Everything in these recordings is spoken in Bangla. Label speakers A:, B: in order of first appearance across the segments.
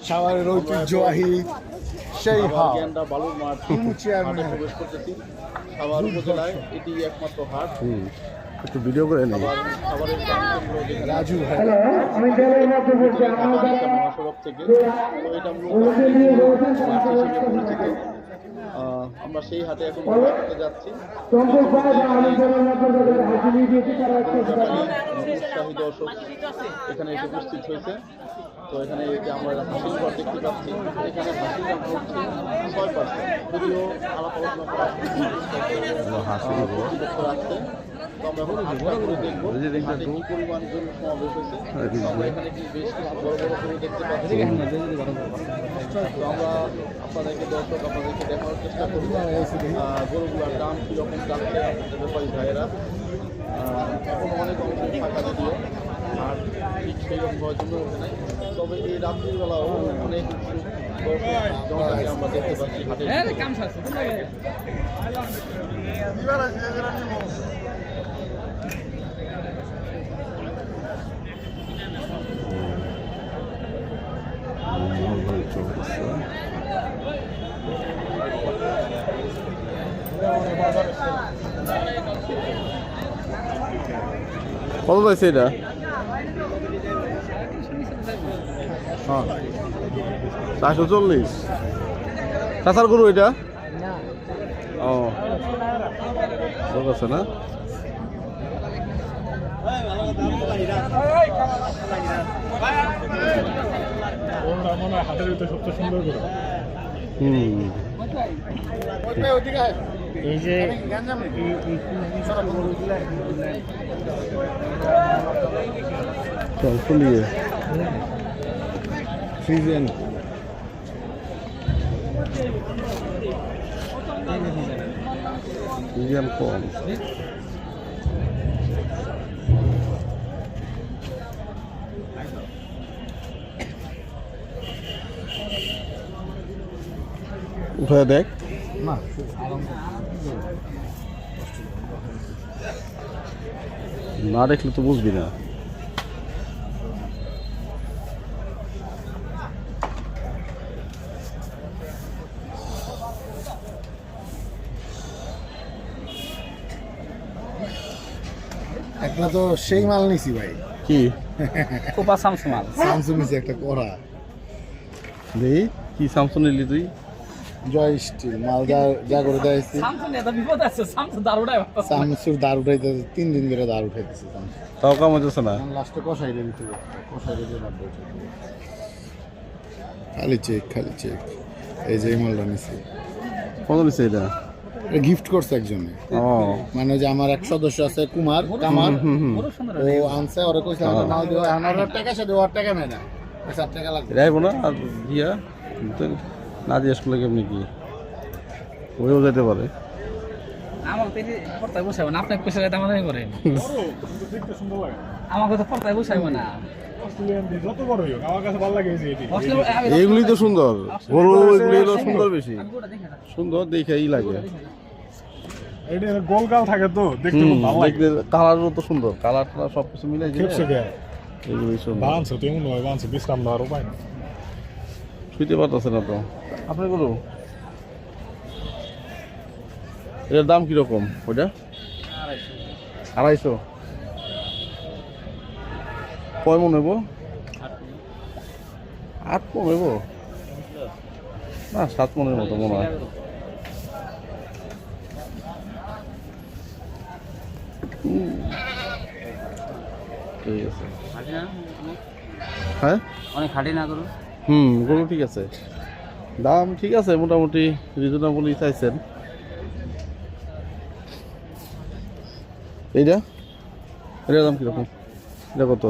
A: সাভারের ঐতিহ্যবাহী সেই হাট
B: বালুর মাঠ
A: চেয়ারম্যান
B: প্রবেশ করতেছি। সাভার উপজেলায় এটি একমাত্র হাট।
C: একটু ভিডিও করে নেই।
B: সাভারের
A: রাজু ভাই
B: মহাসড়ক থেকে, তো এটা মূলত হাট হিসেবে পরিচিত। আমরা সেই হাটে এখন করতে যাচ্ছি। উৎসাহী দর্শক এখানে এসে উপস্থিত হয়েছে। তো এখানে আমরা হাসির ঘর দেখতে পাচ্ছি। এখানে হাসির দাম হচ্ছে 6%, যদিও আলাপ আলোচনা করা রাখছে। তো আমরা এখন হাটটা করে দেখবো হাটে কি পরিমাণ গরু সমাবেশ হয়েছে। আমরা এখানে কি বেশ কিছু বড় বড় গরু দেখতে পাচ্ছি। তো আমরা আপনাদেরকে দেখানোর চেষ্টা করবো গরুগুলোর দাম কীরকম যাচ্ছে আপনাদের ব্যাপারী ভাইয়েরা। এখন অনেক অংশ ফাঁকা যদিও আর ঠিক সেইরকম হওয়ার জন্য ওঠে নাই। তবে এই রাত্রিবেলাও অনেক জনতাকে আমরা দেখতে পাচ্ছি হাটে।
C: কত যাচ্ছে এটা? হ্যাঁ 440 কাঁচার গরু এটা। ও ঠিক আছে না?
D: হাটের ভিতরে সবচেয়ে সুন্দর করে এই যে
C: চল ফুলিয়ে
A: ফ্রিজেন
C: মিডিয়াম কম। উঠে দেখ না, দেখলে তো বুঝবি না।
A: একটা তো সেই মাল নিছি ভাই,
C: কি
D: কোপা সামসু মাল
A: স্যামসুং নিছি একটা করা
C: দেই কি সামসুং নিলি তুই?
A: জয় স্টিল মাল যা করে দিয়েছি।
D: সামসু নেতা বিপদ আছে, সামসু দারুড়াই
A: স্যামসুর দাঁড় উঠাইতে 3 দিন ধরে দাঁড় উঠাইতেছি।
C: তাও কাম হচ্ছে না।
A: লাস্টে কষাই দিতে কষাই দিয়ে খালি চেক এই যে মালটা নিছি।
C: কত নিচ্ছে এটা?
A: গিফট করছে একজনে,
C: ও
A: মানে যে আমার এক সদস্য আছে কামার, ও আনছে ওরে কইছে আমার মাল দিও, আমার টাকা সাথে ওর টাকা নেয় না, 7 টাকা লাগবে
C: যাইব না। আর ইয়া না জিজ্ঞেস করলে কেমনি কি ওইও যেতে পারে।
D: আমার তো পর্দায় বসাবো না, আপনাকে পয়সা দিতে আমাদের করেন। আমাকে তো পর্দায় বসাবো না।
E: যত বড় হোক আমার কাছে ভালো লাগে
C: এইগুলি তো সুন্দর গরু, এগুলি হলো সুন্দর, বেশি সুন্দর দেখেই লাগে।
E: এটা গোলগাল থাকে তো দেখতে খুব ভালো লাগে।
C: দেখতে কালারও তো সুন্দর, কালারটা সবকিছু মিলাই
E: খেপছে কে
C: এগুলি সুন্দর।
E: বাঁধছে তো এমন হয়, বাঁধছে বিশ্রাম নেওয়ার উপায় না।
C: শুইতে পারতেছে না তো আপনার গরু। এটার দাম কিরকম? ওইটা 250। কয় মন হইব? 8 মন হইব না, 7 মনের মতো মনে হয়। ঠিক আছে, হ্যাঁ
D: অনেক খাটি না করুন।
C: গরু ঠিক আছে, দাম ঠিক আছে, মোটামুটি রিজনেবলই চাইছেন। এইটা এটার দাম কিরকম? এটা কত?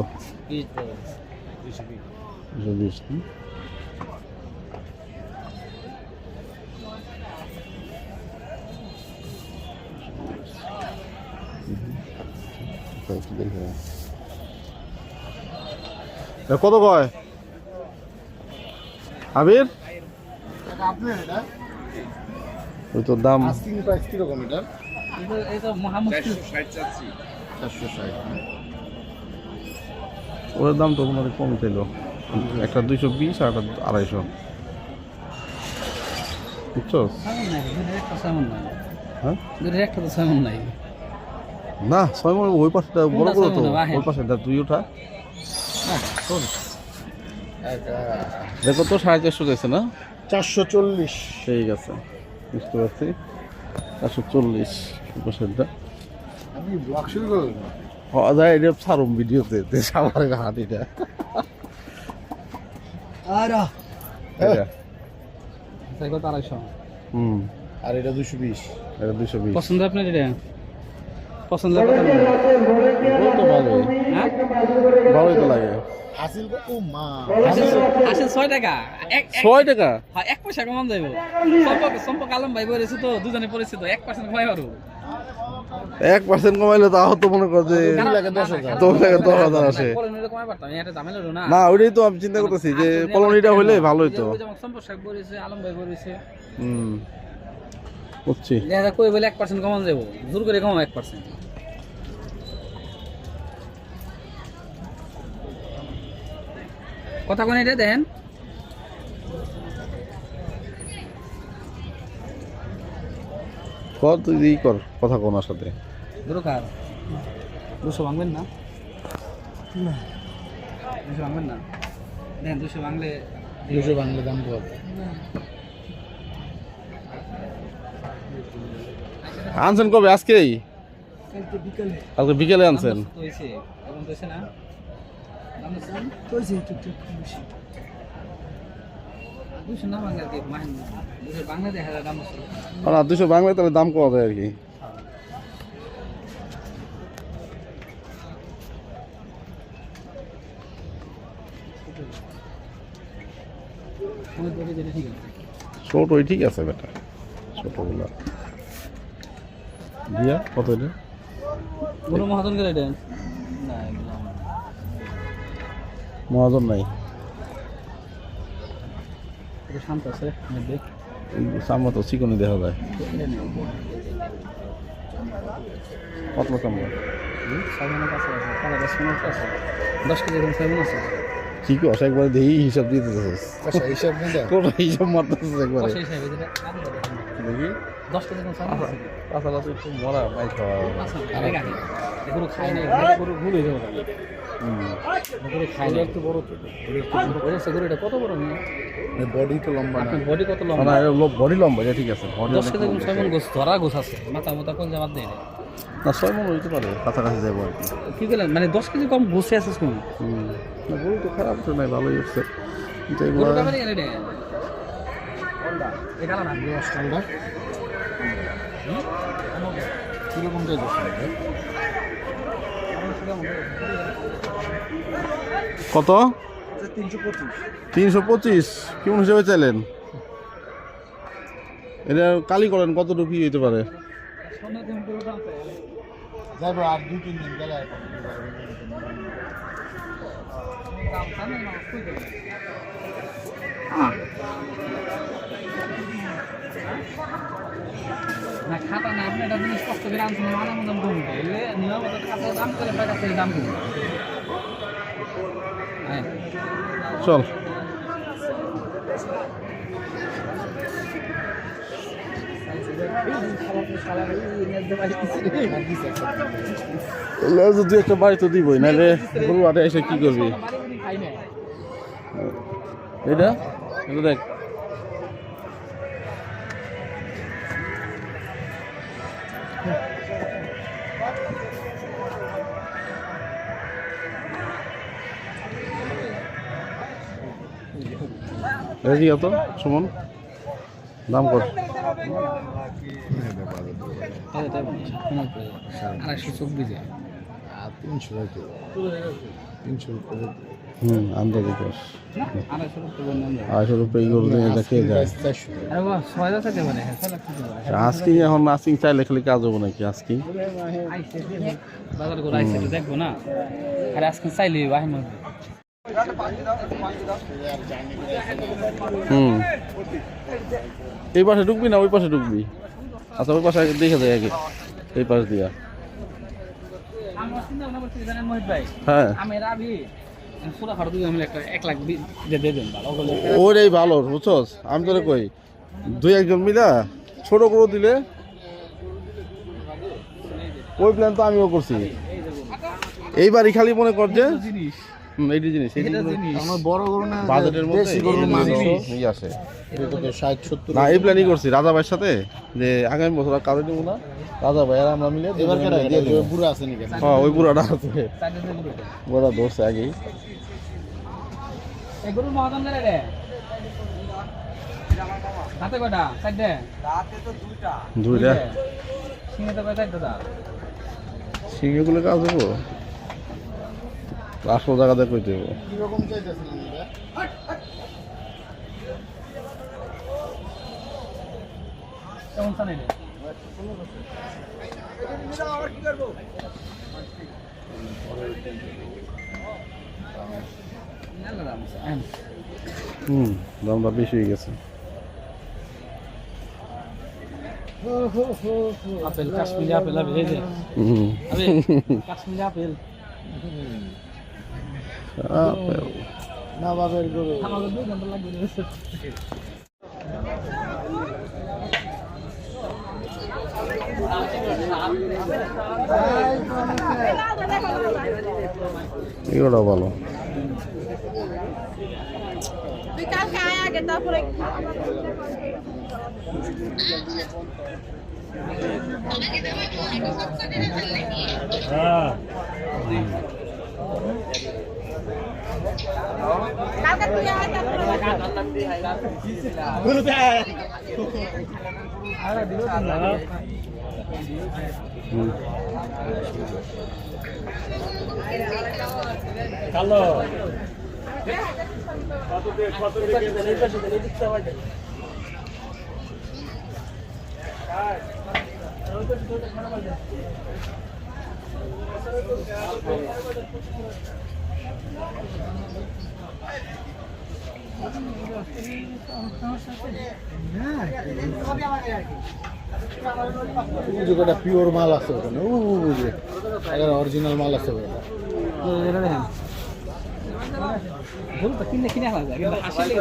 C: 220। কত কয় আবির? ওই তোর দাম
A: আস্কিং প্রাইস কিরকম এটা?
D: এটা মহা মুশকিল।
A: 460।
C: ওর দাম তো মনে কম ছিল। একটা 220 আর একটা 250 বুঝছো?
D: সামন নাই, দুধের একটা সামন নাই।
C: হ্যাঁ
D: দুধের একটা তো সামন নাই।
C: না 6 মণ ওই পাশটা বড়
D: কোনটা
C: বড় তো,
D: ছয় মণ? বাহে।
C: ওই পাশেটা তুই ওঠা
A: এটা
C: দেখো তো 450 যাচ্ছে না?
A: 440।
C: ঠিক আছে, বুঝতে পারছি। 440 ওই পাশেরটা।
A: আমি ব্লগ শুরু করলাম।
C: হওয়া যায় এটা সারম ভিডিওতে সামারের হাত এটা। এটা।
D: তাই কত 250।
C: হুম
A: আর এটা 220।
C: এটা 220।
D: পছন্দ আপনার এটা? পছন্দ কত?
C: তো ভালোই,
D: হ্যাঁ?
C: ভালোই তো লাগে।
A: আসিল ও মা।
D: আসেন 6 টাকা।
C: 6 টাকা?
D: হ্যাঁ 1 পয়সা কমান যাইব। সম্পর্ক আলম ভাই বলেছে তো দুজনে পরিচিত 1% কমাই পারো।
C: 1% কমাইলে তাও তো মনে কর যে
A: লাগে 10,000।
C: তোর লাগে 10,000 আসে।
D: কলোনিতে কমাই পারতাম, এটা ঝামেলা হলো না।
C: না ওইটাই তো আমি চিন্তা করতেছি যে কলোনিটা হইলে ভালোই তো।
D: যেমন সম্পর্ক সাহেব বলেছে, আলম ভাই বলেছে।
C: হুম বুঝছি।
D: দেখা কই বলে 1% কমান যাইব। জোর করে কমাও 1%। কথা কোন এটা দেখেন।
C: কর তুই ই কর কথা কোনার সাথে।
D: দরকার 200 ভাঙবেন না? না 200 ভাঙবেন না? দেখেন 200 ভাঙলে
A: 200 বাংলা দাম কত?
C: আনছেন কবে? আজকেই? কালকে বিকেলে আনছেন?
D: তো হইছে এখন তো হইছে না দাম দিছেন তো হইছে টুকটাক বেশি 200 না ভাঙলে কি মাইন 200 ভাঙলে দেখা যায় দাম আছে।
C: না 200 বাংলায় তাহলে দাম কম যায় আর কি।
D: আমি তো এটা ঠিক আছে।
C: ছোট ওই ঠিক আছে বেটা, ছোটগুলা দিয়া কত এটা?
D: বড় মহাজন করে দেন না এগুলো
C: মহাজন নাই,
D: পুরো শান্ত আছে মধ্যে
C: চামড়া তো চিকনি দেখা যায়। কতলা চামড়া?
D: সাধারণ কাছে আছে তাহলে 10 মিনিট আছে 10 কেজি এরকম সাইজ আছে।
C: কি কস একবার দেখি হিসাব দিতে চাস?
A: আচ্ছা হিসাব নিয়ে দাও।
C: কোন হিসাব মারতেছিস একবারে?
D: কত হিসাবে যেটা
C: দেখি
D: 10 কেজি এরকম সাইজ আছে।
C: পাশাপাশি একটু মরা মাই খাওয়া।
D: আচ্ছা আরে গাড়ি এগুলো খাই না, এগুলো ঘুরে যাবে এগুলো খাই না। একটু বড় তো ওরে সেগুলোটা কত বড় নিয়ে
A: বডি তো লম্বা না।
D: আপনার বডি কত
C: না
D: লম্বা?
C: বডি লম্বা, এটা ঠিক আছে। বডি
D: 10 কেজি এরকম 6 মণ গোছ ধরা গোছ আছে মাথা মাথা কোন জামাত দেয় না।
C: না 6 মণ হইতে পারে, কাছাকাছি যাবো আর কি।
D: কি বলেন মানে 10 কেজি কম গোছে আছে কোন
C: না গরু তো খারাপ তো নাই, ভালোই হচ্ছে। কিন্তু এগুলো
D: গরুটা মানে গেলে রে এখানে না
A: স্টাইলটা কিরকম চাইছো?
C: কত? 325 কেমন হিসেবে চাইলেন? এটা কালি করেন কতটুকু হইতে পারে?
A: যাইবো আর 2-3 দিন গেলে
D: না খাতা না আপনি এটা জিনিস কষ্ট করে আনছেন মালা মতো কমবে এলে নিয়মিত খাতা দাম করে টাকা থেকে দাম কমবে। হ্যাঁ
C: চল যদি একটা বাড়ি তো দিবই, নাহলে গরু আটে এসে কি করবি? এটা এটা দেখ রেডি কত সুমন? দাম কত?
D: 224
A: আর 300 হয়তো 300 করে
C: আন্দাজি কর।
D: 250
C: 250 রুপিয়া গরু দিয়ে দেখে যায়।
A: 400
D: আরে বাহ 6000 টাকা মানে 6 লাখ টাকা
C: আজকিং এখন আজকিং চাইলে খালি কাজ হবো নাকি? আজকিং
D: আইছে বাজার করে আইছে তো দেখবো না আর আজকে চাইলে বাহির মধ্যে
C: এই পাশে ঢুকবি না ওই পাশে ঢুকবি? আচ্ছা ওই পাশে আগে দেখে যায় আগে, এই পাশ দিয়া।
D: আমরা চিন্তা ভাবনা করছি জানেন মোহিত ভাই
C: হ্যাঁ
D: আমি রাবি পুরা খাটো দুই আমি একটা 1 লাখ দিয়ে দেন ভালো হলে
C: ওইটাই ভালো বুঝছস আমি তোরে কই দুই একজন মিলা ছোট করে দিলে ওই প্ল্যান তো আমিও করছি এইবারই খালি মনে কর যে
D: জিনিস
C: এইটি জিনিস
A: আমার বড় গরু না
C: বাজেটের মধ্যে
A: দেশি গরুর মাংস
C: এই আসে
A: এটা তো 60-70
C: না এই প্ল্যানই করছি রাজা ভাইয়ের সাথে যে আগামী বছর আর কাজে দিব না রাজা ভাই আর আমরা মিলে
A: এবার
C: দুজনে
A: কেটে
C: দিয়ে
A: দিয়ে
C: দেব।
A: বুড়া আছে নাকি
C: হ্যাঁ ওই বুড়াটা আছে
D: চারটে দিয়ে দিবে
C: বুড়া ধরছে আগেই
D: এই গরু মহাজন রে হাতে কয়টা চারটে
C: দুইটা
D: সিংহে তো কয় চারটে দা
C: সিঙ্গেগুলো কাজ দেবো আসল জায়গাতে কই দেবো
A: কি রকম চাইতেছেন এটা
D: কেমন চানে রে
C: দামটা বেশি হয়ে গেছে
D: আপেল কাশ্মীরি আপেল হবে এই যে
C: হুম
D: আবে কাশ্মীরি আপেল
C: আপেল।
A: না বাবের গরু
D: আমাদের 2 ঘন্টা লাগবে
C: এগুলো ভালো
F: তুই কালকে আয় আগে তারপরে কালকে তুই আয়
C: হুম।
A: এই যে একটা পিওর মাল আছে ওখানে ও যে এর অরিজিনাল মাল আছে ওটা
D: এটা দেখেন গরু তো কিনে কিনে আনা যায় কিন্তু হাসিলে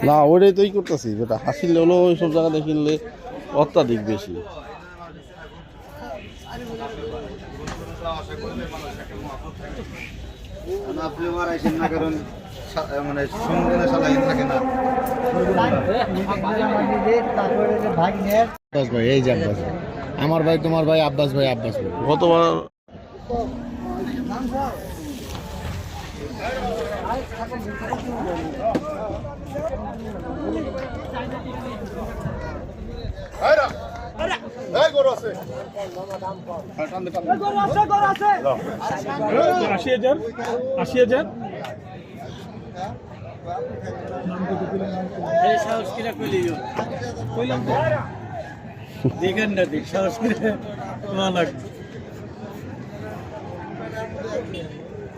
C: না ওইটাই তো করতেছি যেটা হাসিল হলো ওই সব জায়গাতে কিনলে অত্যাধিক বেশি
B: আপনি মারাইছেন না কারণ মানে সংগ্রহে সালাই থাকে না
A: আব্বাস ভাই এই যে আব্বাস ভাই। আমার ভাই তোমার ভাই আব্বাস ভাই
C: গতবার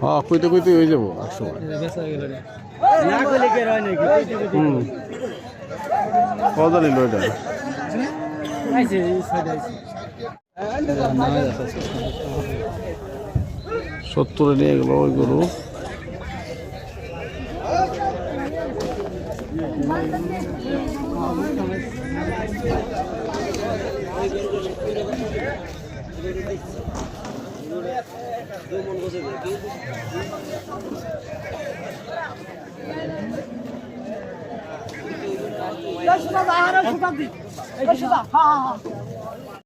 C: হ্যাঁ কইতে কইতে হয়ে যাবো এক সময় হুম কত নিল এটা সত্তরে নিয়ে গেল ওই গরু
F: হ্যাঁ হ্যাঁ